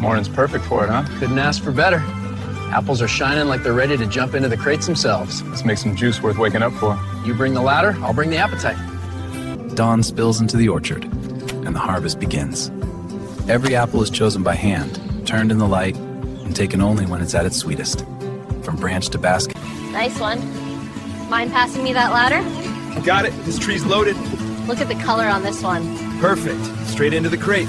Morning's perfect for it, huh? Couldn't ask for better. Apples are shining like they're ready to jump into the crates themselves. Let's make some juice worth waking up for. You bring the ladder, I'll bring the appetite. Dawn spills into the orchard, and the harvest begins. Every apple is chosen by hand, turned in the light, and taken only when it's at its sweetest. From branch to basket. Nice one. Mind passing me that ladder? Got it. This tree's loaded. Look at the color on this one. Perfect. Straight into the crate.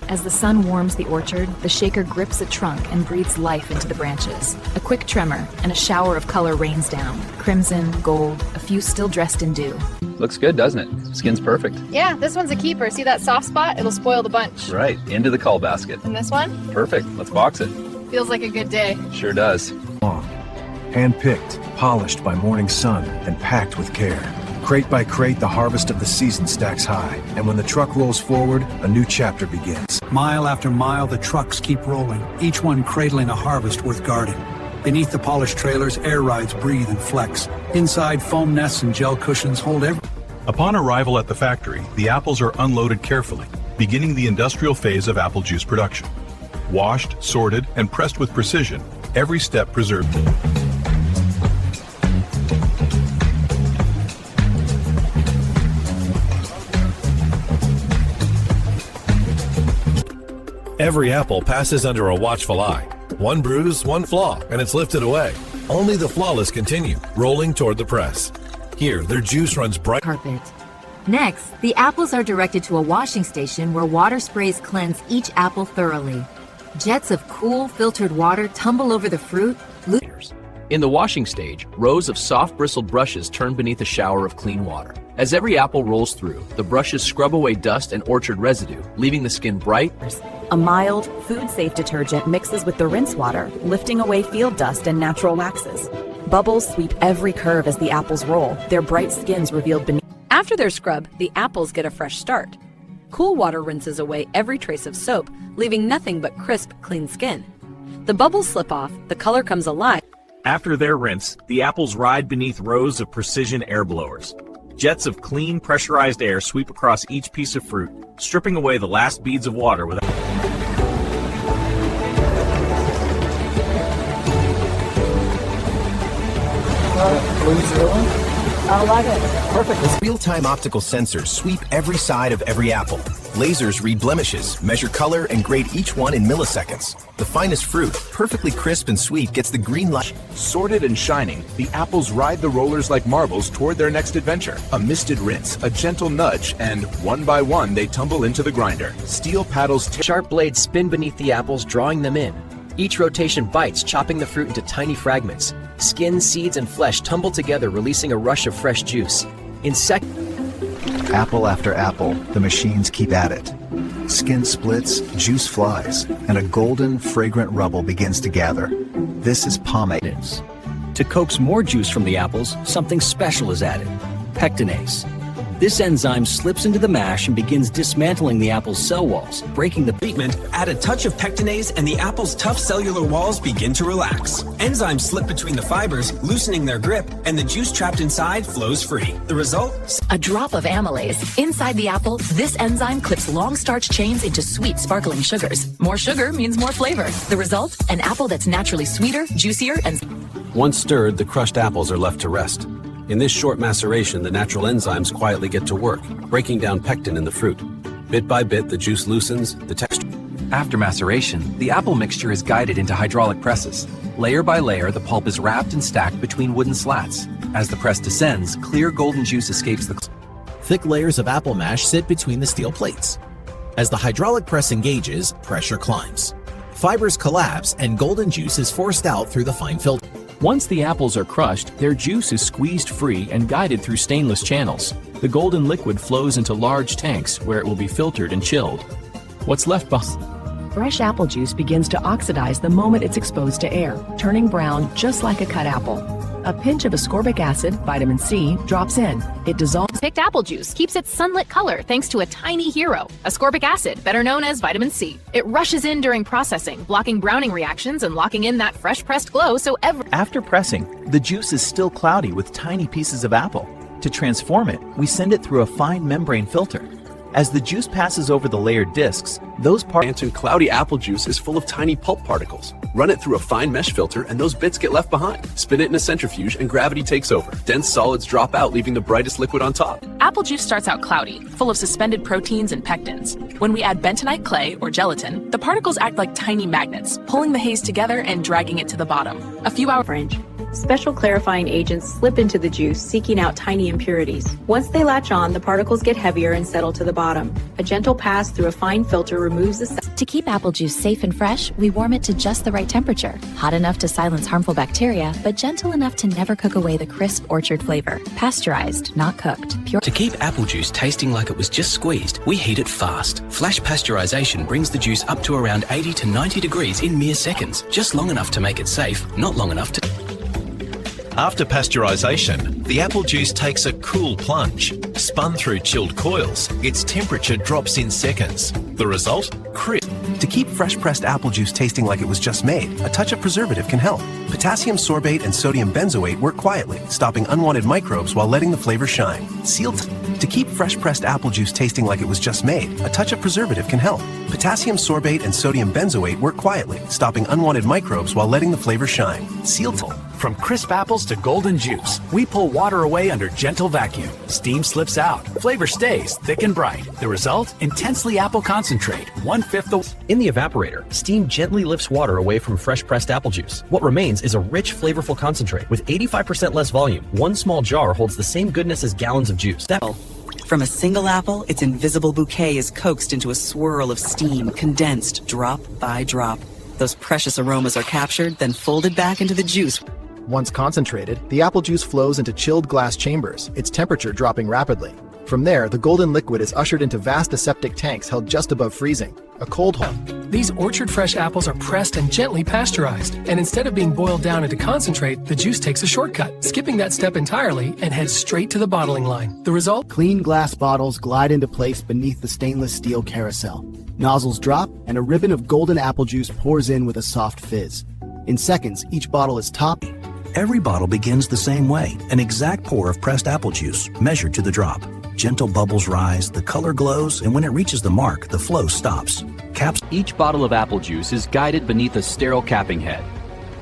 As the sun warms the orchard, the shaker grips a trunk and breathes life into the branches. A quick tremor, and a shower of color rains down. Crimson, gold, a few still dressed in dew. Looks good, doesn't it? Skin's perfect. Yeah, this one's a keeper. See that soft spot? It'll spoil the bunch. Right, into the cull basket. And this one? Perfect, let's box it. Feels like a good day. Sure does. Hand-picked, polished by morning sun, and packed with care. Crate by crate, the harvest of the season stacks high, and when the truck rolls forward, a new chapter begins. Mile after mile, the trucks keep rolling, each one cradling a harvest worth guarding. Beneath the polished trailers, air rides breathe and flex. Inside, foam nests and gel cushions hold every... Upon arrival at the factory, the apples are unloaded carefully, beginning the industrial phase of apple juice production. Washed, sorted, and pressed with precision, every step preserved. Every apple passes under a watchful eye. One bruise, one flaw, and it's lifted away. Only the flawless continue, rolling toward the press. Here, their juice runs bright. Carpet. Next, the apples are directed to a washing station where water sprays cleanse each apple thoroughly. Jets of cool, filtered water tumble over the fruit. In the washing stage, rows of soft bristled brushes turn beneath a shower of clean water. As every apple rolls through, the brushes scrub away dust and orchard residue, leaving the skin bright. A mild, food-safe detergent mixes with the rinse water, lifting away field dust and natural waxes. Bubbles sweep every curve as the apples roll, their bright skins revealed beneath. After their scrub, the apples get a fresh start. Cool water rinses away every trace of soap, leaving nothing but crisp, clean skin. The bubbles slip off, the color comes alive. After their rinse, the apples ride beneath rows of precision air blowers. Jets of clean, pressurized air sweep across each piece of fruit, stripping away the last beads of water without... I like it. Perfect. Real-time optical sensors sweep every side of every apple. Lasers read blemishes, measure color, and grade each one in milliseconds. The finest fruit, perfectly crisp and sweet, gets the green light. Sorted and shining, the apples ride the rollers like marbles toward their next adventure. A misted rinse, a gentle nudge, and one by one they tumble into the grinder. Steel paddles... Sharp blades spin beneath the apples, drawing them in. Each rotation bites, chopping the fruit into tiny fragments. Skin, seeds, and flesh tumble together, releasing a rush of fresh juice. In Apple after apple, the machines keep at it. Skin splits, juice flies, and a golden, fragrant rubble begins to gather. This is pomade. To coax more juice from the apples, something special is added: pectinase. This enzyme slips into the mash and begins dismantling the apple's cell walls, breaking the treatment. Add a touch of pectinase and the apple's tough cellular walls begin to relax. Enzymes slip between the fibers, loosening their grip, and the juice trapped inside flows free. The result? A drop of amylase. Inside the apple, this enzyme clips long starch chains into sweet, sparkling sugars. More sugar means more flavor. The result? An apple that's naturally sweeter, juicier, and... Once stirred, the crushed apples are left to rest. In this short maceration, the natural enzymes quietly get to work, breaking down pectin in the fruit. Bit by bit, the juice loosens, the texture... After maceration, the apple mixture is guided into hydraulic presses. Layer by layer, the pulp is wrapped and stacked between wooden slats. As the press descends, clear golden juice escapes the... Thick layers of apple mash sit between the steel plates. As the hydraulic press engages, pressure climbs. Fibers collapse and golden juice is forced out through the fine filter. Once the apples are crushed, their juice is squeezed free and guided through stainless channels. The golden liquid flows into large tanks where it will be filtered and chilled. What's left behind? Fresh apple juice begins to oxidize the moment it's exposed to air, turning brown just like a cut apple. A pinch of ascorbic acid, vitamin C, drops in. It dissolves. Picked apple juice keeps its sunlit color thanks to a tiny hero, ascorbic acid, better known as vitamin C. It rushes in during processing, blocking browning reactions and locking in that fresh pressed glow so After pressing, the juice is still cloudy with tiny pieces of apple. To transform it, we send it through a fine membrane filter. As the juice passes over the layered discs, those parts and cloudy apple juice is full of tiny pulp particles. Run it through a fine mesh filter and those bits get left behind. Spin it in a centrifuge and gravity takes over. Dense solids drop out, leaving the brightest liquid on top. Apple juice starts out cloudy, full of suspended proteins and pectins. When we add bentonite clay or gelatin, the particles act like tiny magnets, pulling the haze together and dragging it to the bottom. A few hours. Special clarifying agents slip into the juice, seeking out tiny impurities. Once they latch on, the particles get heavier and settle to the bottom. A gentle pass through a fine filter removes the... To keep apple juice safe and fresh, we warm it to just the right temperature. Hot enough to silence harmful bacteria, but gentle enough to never cook away the crisp orchard flavor. Pasteurized, not cooked. Pure. To keep apple juice tasting like it was just squeezed, we heat it fast. Flash pasteurization brings the juice up to around 80 to 90 degrees in mere seconds. Just long enough to make it safe, not long enough to... After pasteurization, the apple juice takes a cool plunge. Spun through chilled coils, its temperature drops in seconds. The result? Crisp. To keep fresh pressed apple juice tasting like it was just made, a touch of preservative can help. Potassium sorbate and sodium benzoate work quietly, stopping unwanted microbes while letting the flavor shine. Sealed. To keep fresh pressed apple juice tasting like it was just made, a touch of preservative can help. Potassium sorbate and sodium benzoate work quietly, stopping unwanted microbes while letting the flavor shine. Sealed. From crisp apples to golden juice, we pull water away under gentle vacuum. Steam slips out, flavor stays thick and bright. The result? Intensely apple concentrate, 1/5 the... In the evaporator, steam gently lifts water away from fresh pressed apple juice. What remains is a rich, flavorful concentrate. With 85% less volume, one small jar holds the same goodness as gallons of juice. From a single apple, its invisible bouquet is coaxed into a swirl of steam, condensed drop by drop. Those precious aromas are captured, then folded back into the juice. Once concentrated, the apple juice flows into chilled glass chambers, its temperature dropping rapidly. From there, the golden liquid is ushered into vast aseptic tanks held just above freezing. A cold hole. These orchard fresh apples are pressed and gently pasteurized, and instead of being boiled down into concentrate, the juice takes a shortcut, skipping that step entirely and heads straight to the bottling line. The result? Clean glass bottles glide into place beneath the stainless steel carousel. Nozzles drop, and a ribbon of golden apple juice pours in with a soft fizz. In seconds, each bottle is topped. Every bottle begins the same way, an exact pour of pressed apple juice, measured to the drop. Gentle bubbles rise, the color glows, and when it reaches the mark, the flow stops. Each bottle of apple juice is guided beneath a sterile capping head.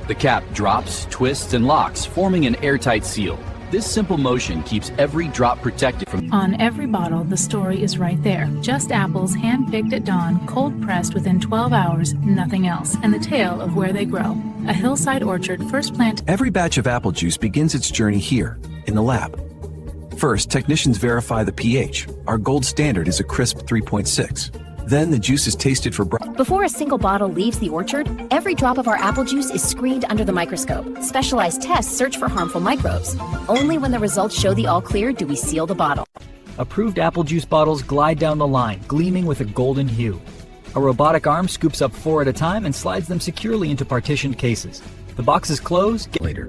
The cap drops, twists, and locks, forming an airtight seal. This simple motion keeps every drop protected from... On every bottle, the story is right there. Just apples hand-picked at dawn, cold-pressed within 12 hours, nothing else, and the tale of where they grow. A hillside orchard first planted... Every batch of apple juice begins its journey here, in the lab. First, technicians verify the pH. Our gold standard is a crisp 3.6. Then the juice is tasted for... Before a single bottle leaves the orchard, every drop of our apple juice is screened under the microscope. Specialized tests search for harmful microbes. Only when the results show the all clear do we seal the bottle. Approved apple juice bottles glide down the line, gleaming with a golden hue. A robotic arm scoops up 4 at a time and slides them securely into partitioned cases. The boxes close... Later.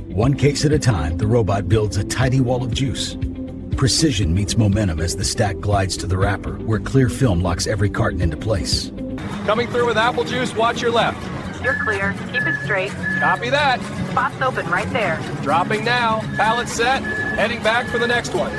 One case at a time, the robot builds a tidy wall of juice. Precision meets momentum as the stack glides to the wrapper, where clear film locks every carton into place. Coming through with apple juice, watch your left. You're clear. Keep it straight. Copy that. Spot's open right there. Dropping now. Pallet set. Heading back for the next one.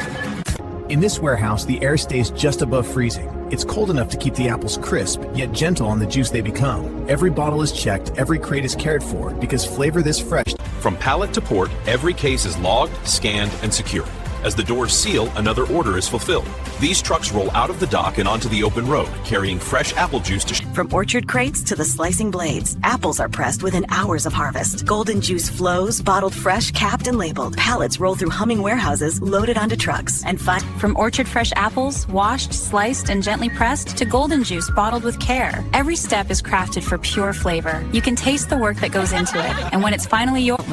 In this warehouse, the air stays just above freezing. It's cold enough to keep the apples crisp, yet gentle on the juice they become. Every bottle is checked, every crate is cared for, because flavor this fresh... From pallet to port, every case is logged, scanned, and secured. As the doors seal, another order is fulfilled. These trucks roll out of the dock and onto the open road, carrying fresh apple juice to... From orchard crates to the slicing blades, apples are pressed within hours of harvest. Golden juice flows, bottled fresh, capped, and labeled. Pallets roll through humming warehouses, loaded onto trucks. And from orchard fresh apples, washed, sliced, and gently pressed, to golden juice bottled with care. Every step is crafted for pure flavor. You can taste the work that goes into it. And when it's finally yours...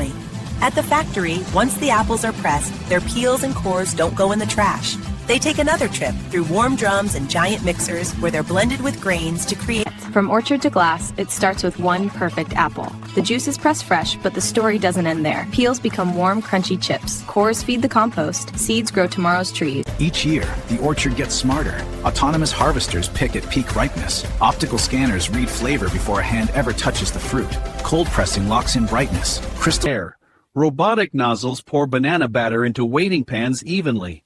At the factory, once the apples are pressed, their peels and cores don't go in the trash. They take another trip through warm drums and giant mixers where they're blended with grains to create... From orchard to glass, it starts with one perfect apple. The juice is pressed fresh, but the story doesn't end there. Peels become warm, crunchy chips. Cores feed the compost. Seeds grow tomorrow's trees. Each year, the orchard gets smarter. Autonomous harvesters pick at peak ripeness. Optical scanners read flavor before a hand ever touches the fruit. Cold pressing locks in brightness. Crystal... Robotic nozzles pour banana batter into waiting pans evenly.